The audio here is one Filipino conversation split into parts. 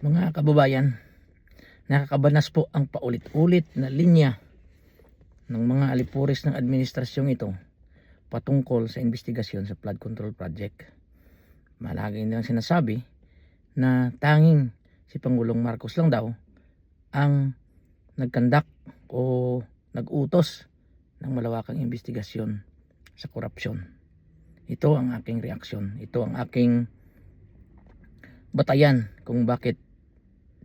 Mga kababayan, nakakabanas po ang paulit-ulit na linya ng mga alipuris ng administrasyong ito patungkol sa investigasyon sa flood control project. Malagi nilang sinasabi na tanging si Pangulong Marcos lang daw ang nagkandak o nag-utos ng malawakang investigasyon sa korupsyon. Ito ang aking reaksyon. Ito ang aking batayan kung bakit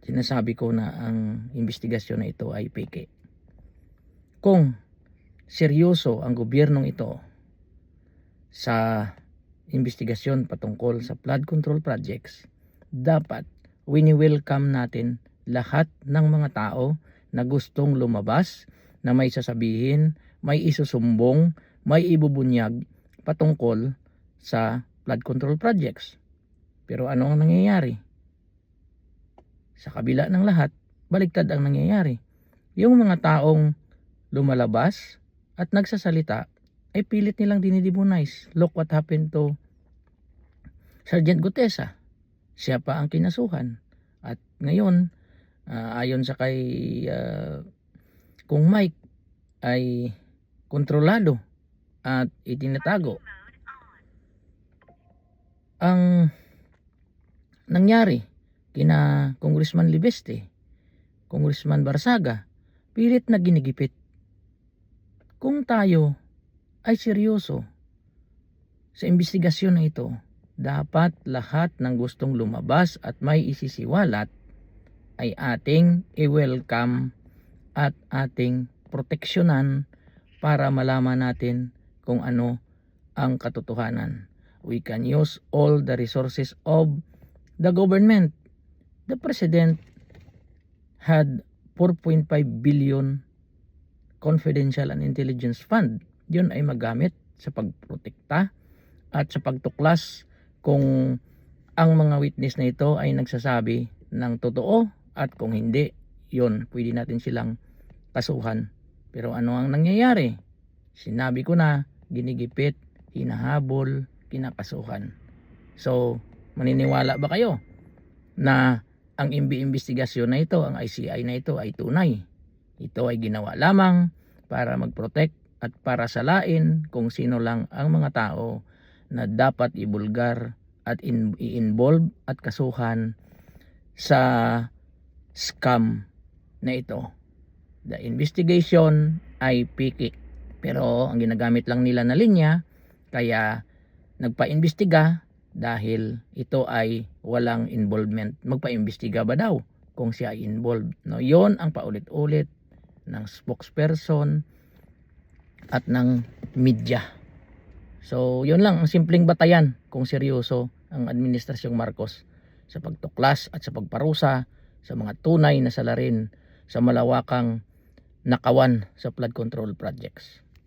sinasabi ko na ang investigasyon na ito ay peke. Kung seryoso ang gobyernong ito sa investigasyon patungkol sa flood control projects, dapat wini-welcome natin lahat ng mga tao na gustong lumabas, na may sasabihin, may isusumbong, may ibubunyag patungkol sa flood control projects. Pero ano ang nangyayari? Sa kabila ng lahat, baliktad ang nangyayari. Yung mga taong lumalabas at nagsasalita ay pilit nilang dinidemonize. Look what happened to Sergeant Gutesa. Siya pa ang kinasuhan. At ngayon, ayon sa kay Kung Mike, ay kontrolado at itinatago. Ang nangyari kina Congressman Libeste, Congressman Barsaga, pilit na ginigipit. Kung tayo ay seryoso sa investigasyon na ito, dapat lahat ng gustong lumabas at may isisiwalat ay ating i-welcome at ating proteksyonan para malaman natin kung ano ang katotohanan. We can use all the resources of the government. The President had 4.5 billion confidential and intelligence fund. Yun ay magamit sa pagprotekta at sa pagtuklas kung ang mga witness na ito ay nagsasabi ng totoo, at kung hindi, yun, pwede natin silang kasuhan. Pero ano ang nangyayari? Sinabi ko na, ginigipit, hinahabol, kinakasuhan. So, maniniwala ba kayo na ang investigasyon na ito, ang ICI na ito ay tunay? Ito ay ginawa lamang para mag-protect at para salain kung sino lang ang mga tao na dapat ibulgar at i-involve at kasuhan sa scam na ito. The investigation ay piki, pero ang ginagamit lang nila na linya, kaya nagpa-imbestiga dahil ito ay walang involvement. Magpa-imbestiga ba daw kung siya ay involved? No, yon ang paulit-ulit ng spokesperson at ng media. So, yun lang ang simpleng batayan kung seryoso ang administrasyong Marcos sa pagtuklas at sa pagparusa sa mga tunay na salarin sa malawakang nakawan sa flood control projects.